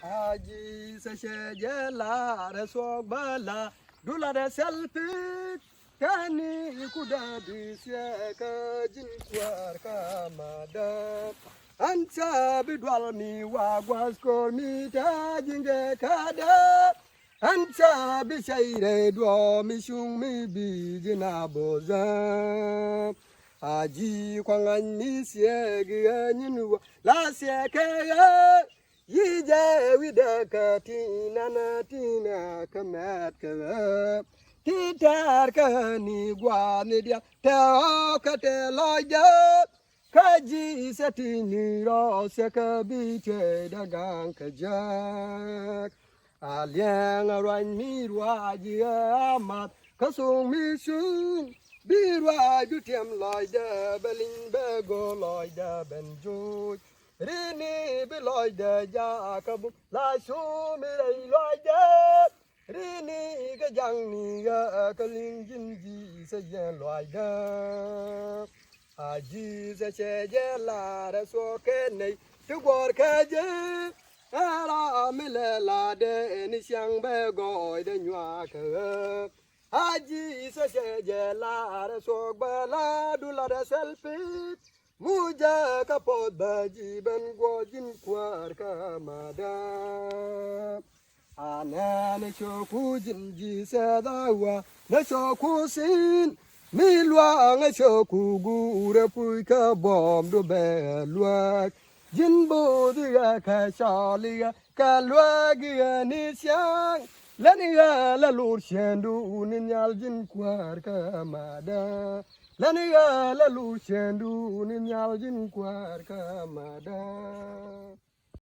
Aji se jela reso bala dula de selfi kani kuda bisya ka jin kwar ka mada ancha bidwal mi wa gwasko mi ta jinge kada ancha bishaire do mi shung mi bi jina boza aji kwangan mi se ge nyinu la se ke Yije widaka tina na tina kamat ka titar ka ni gwa ni dia te o ka te loja kaji satini ro se ka bi che dagang ka jak aliang aran mi rwa ji amat ka sung mi sung bi rwa ju tiam loja belin be go loja benjo Rini beloide ja kabu la shu mi rei loide Rini ga jang ni ga ka ling jin ji se yen loide Aji se che je la re so ke nei tu gor ke je Ara mi le la de ni xiang be goi de nyua ke Aji se che je la re so ba la du la de selfie Muja kapot baji ben gwajin kwar kamada. Ana na shoku jinji sadawa na shoku sin. Milwa nga shoku gure puika bom do belwa. Jinbo diga ka shaliga ka lwagiga ni syang. Laniga la lur shendu ninyal jin kwar kamada. Laniga la lu shendu ni nyal jin kwar kamada.